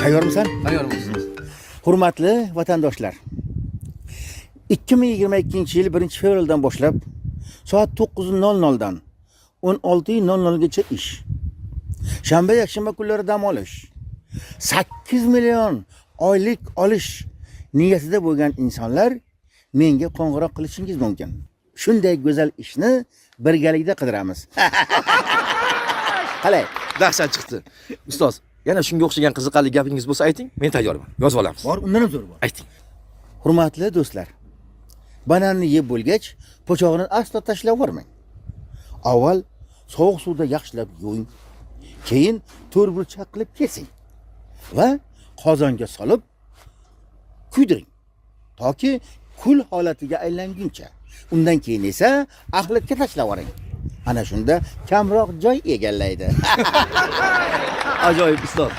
Tayyormisan? Tayyormiz ustoz. Hurmatli vatandoshlar. 2022-yil 1-fevraldan boshlab soat 9:00 dan 16:00 gacha ish. Shanba, yakshanba kunlari dam olish. 8 million oylik olish niyatida bo'lgan insonlar menga qo'ng'iroq qilishingiz mumkin. Shunday go'zal ishni birgalikda qidiramiz. Qalay? Dahshat chiqdi. Ustoz, yana shunga o'xshagan qiziqarli gapingiz bo'lsa ayting, men tayyorman. Yozib olamiz. Bor, undan ham zo'r bor. Ayting. Hurmatli do'stlar, bananni yeb bo'lgach, po'chog'ini aslo tashlab yubormang. Avval sovuq suvda yaxshilab yuving, keyin to'rtburchak qilib kesing va qozonga solib kuydiring toki kul holatiga aylanguncha. Undan keyin esa axlatga tashlab yuboring. Ana shunda kamroq joy egallaydi. Ajoyib ustoz.